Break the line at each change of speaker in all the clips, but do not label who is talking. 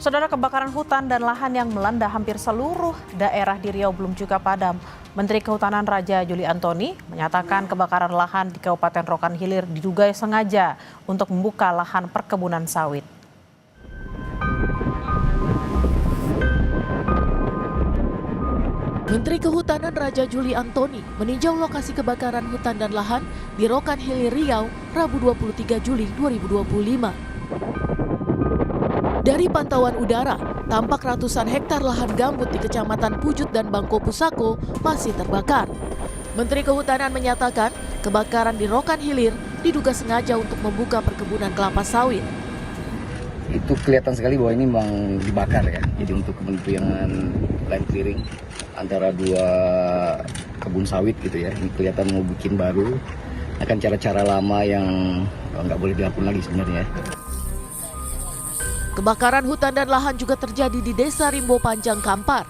Saudara, kebakaran hutan dan lahan yang melanda hampir seluruh daerah di Riau belum juga padam. Menteri Kehutanan Raja Juli Antoni menyatakan kebakaran lahan di Kabupaten Rokan Hilir diduga sengaja untuk membuka lahan perkebunan sawit.
Menteri Kehutanan Raja Juli Antoni meninjau lokasi kebakaran hutan dan lahan di Rokan Hilir Riau, Rabu 23 Juli 2025. Dari pantauan udara, tampak ratusan hektar lahan gambut di Kecamatan Pujut dan Bangko Pusako masih terbakar. Menteri Kehutanan menyatakan kebakaran di Rokan Hilir diduga sengaja untuk membuka perkebunan kelapa sawit.
Itu kelihatan sekali bahwa ini memang dibakar ya. Jadi untuk kepentingan land clearing antara dua kebun sawit gitu ya. Ini kelihatan mau bikin baru. Akan cara-cara lama yang nggak boleh dilakukan lagi sebenarnya.
Kebakaran hutan dan lahan juga terjadi di Desa Rimbo Panjang Kampar.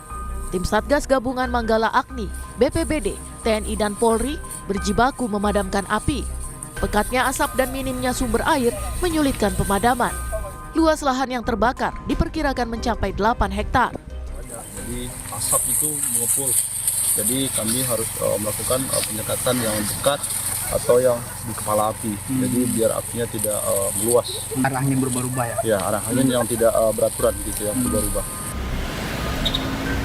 Tim Satgas Gabungan Manggala Agni, BPBD, TNI dan Polri berjibaku memadamkan api. Pekatnya asap dan minimnya sumber air menyulitkan pemadaman. Luas lahan yang terbakar diperkirakan mencapai 8 hektar.
Jadi asap itu mengepul. Jadi kami harus melakukan penyekatan yang dekat atau yang di kepala api. Jadi biar apinya tidak meluas.
Arah angin berubah-ubah ya?
Ya, arah angin yang tidak beraturan gitu ya, berubah-ubah.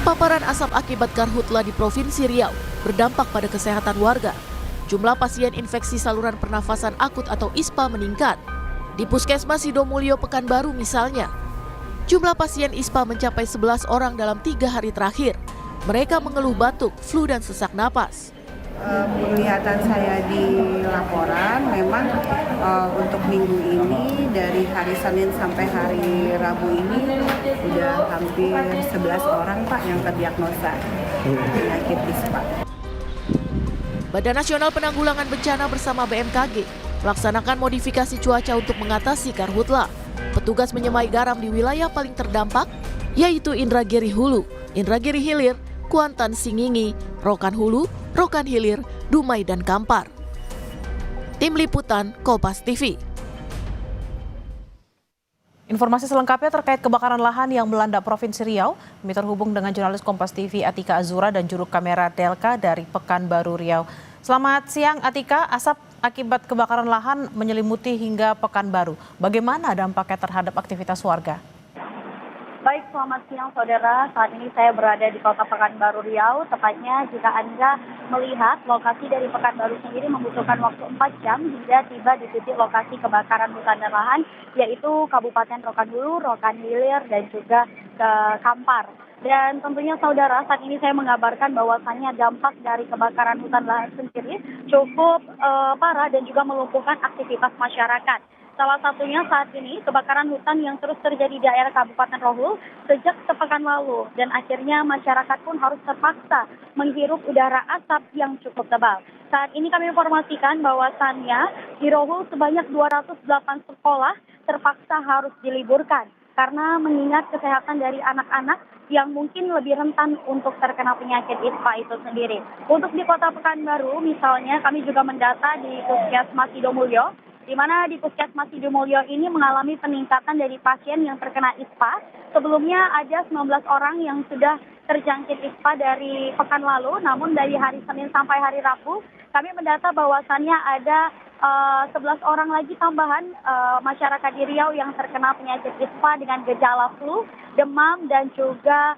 Paparan asap akibat karhutla di Provinsi Riau berdampak pada kesehatan warga. Jumlah pasien infeksi saluran pernafasan akut atau ISPA meningkat. Di Puskesmas Sidomulyo Pekanbaru misalnya, jumlah pasien ISPA mencapai 11 orang dalam 3 hari terakhir. Mereka mengeluh batuk, flu dan sesak napas.
Penglihatan saya di laporan memang untuk minggu ini dari hari Senin sampai hari Rabu ini sudah hampir 11 orang Pak yang terdiagnosa penyakit ISPA.
Badan Nasional Penanggulangan Bencana bersama BMKG melaksanakan modifikasi cuaca untuk mengatasi karhutla. Petugas menyemai garam di wilayah paling terdampak yaitu Indragiri Hulu, Indragiri Hilir, Kuantan Singingi, Rokan Hulu, Rokan Hilir, Dumai dan Kampar. Tim Liputan Kompas TV.
Informasi selengkapnya terkait kebakaran lahan yang melanda Provinsi Riau, kami terhubung dengan jurnalis Kompas TV Atika Azura dan juru kamera Delka dari Pekanbaru Riau. Selamat siang Atika, asap akibat kebakaran lahan menyelimuti hingga Pekanbaru. Bagaimana dampaknya terhadap aktivitas warga?
Baik, selamat siang saudara. Saat ini saya berada di Kota Pekanbaru Riau. Tepatnya jika Anda melihat lokasi dari Pekanbaru sendiri membutuhkan waktu 4 jam hingga tiba di titik lokasi kebakaran hutan dan lahan, yaitu Kabupaten Rokan Hulu, Rokan Hilir, dan juga ke Kampar. Dan tentunya saudara, saat ini saya mengabarkan bahwasannya dampak dari kebakaran hutan lahan sendiri cukup parah dan juga melumpuhkan aktivitas masyarakat. Salah satunya saat ini kebakaran hutan yang terus terjadi di daerah Kabupaten Rohul sejak sepekan lalu. Dan akhirnya masyarakat pun harus terpaksa menghirup udara asap yang cukup tebal. Saat ini kami informasikan bahwasannya di Rohul sebanyak 208 sekolah terpaksa harus diliburkan. Karena mengingat kesehatan dari anak-anak yang mungkin lebih rentan untuk terkena penyakit ISPA itu sendiri. Untuk di Kota Pekanbaru misalnya kami juga mendata di Puskesmas Sidomulyo, di mana di Puskesmas Sidomulyo ini mengalami peningkatan dari pasien yang terkena ISPA. Sebelumnya ada 19 orang yang sudah terjangkit ISPA dari pekan lalu, namun dari hari Senin sampai hari Rabu, kami mendata bahwasannya ada 11 orang lagi tambahan masyarakat di Riau yang terkena penyakit ISPA dengan gejala flu, demam, dan juga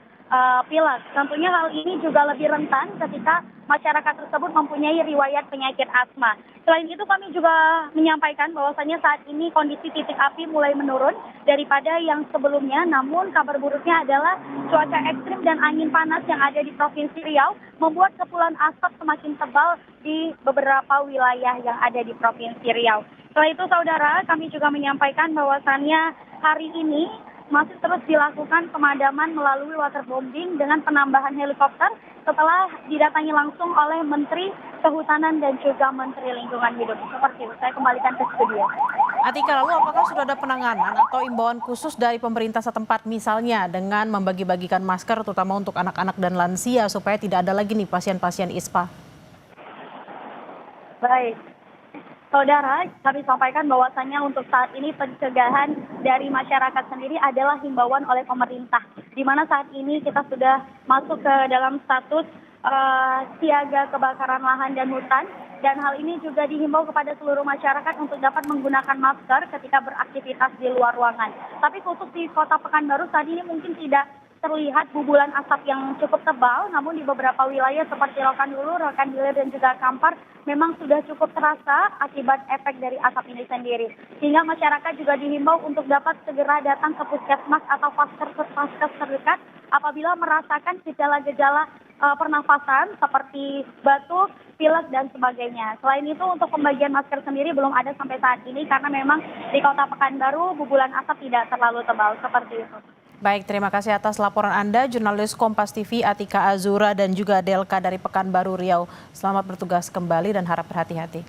pilek. Tentunya hal ini juga lebih rentan ketika masyarakat tersebut mempunyai riwayat penyakit asma. Selain itu kami juga menyampaikan bahwasannya saat ini kondisi titik api mulai menurun daripada yang sebelumnya. Namun kabar buruknya adalah cuaca ekstrim dan angin panas yang ada di Provinsi Riau membuat kepulan asap semakin tebal di beberapa wilayah yang ada di Provinsi Riau. Setelah itu saudara, kami juga menyampaikan bahwasannya hari ini masih terus dilakukan pemadaman melalui waterbombing dengan penambahan helikopter setelah didatangi langsung oleh Menteri Kehutanan dan juga Menteri Lingkungan Hidup. Seperti itu, saya kembalikan ke studio.
Atika, lalu apakah sudah ada penanganan atau imbauan khusus dari pemerintah setempat misalnya dengan membagi-bagikan masker terutama untuk anak-anak dan lansia supaya tidak ada lagi nih pasien-pasien ISPA?
Baik. Saudara, kami sampaikan bahwasannya untuk saat ini pencegahan dari masyarakat sendiri adalah himbauan oleh pemerintah. Di mana saat ini kita sudah masuk ke dalam status siaga kebakaran lahan dan hutan. Dan hal ini juga dihimbau kepada seluruh masyarakat untuk dapat menggunakan masker ketika beraktivitas di luar ruangan. Tapi khusus di Kota Pekanbaru saat ini mungkin tidak terlihat bubulan asap yang cukup tebal, namun di beberapa wilayah seperti Rokan Hulu, Rokan Hilir, dan juga Kampar memang sudah cukup terasa akibat efek dari asap ini sendiri. Sehingga masyarakat juga dihimbau untuk dapat segera datang ke puskesmas atau vaskes terdekat apabila merasakan gejala-gejala pernafasan seperti batuk, pilek, dan sebagainya. Selain itu, untuk pembagian masker sendiri belum ada sampai saat ini karena memang di Kota Pekanbaru bubulan asap tidak terlalu tebal seperti itu.
Baik, terima kasih atas laporan Anda, jurnalis Kompas TV Atika Azura dan juga Delka dari Pekanbaru Riau. Selamat bertugas kembali dan harap berhati-hati.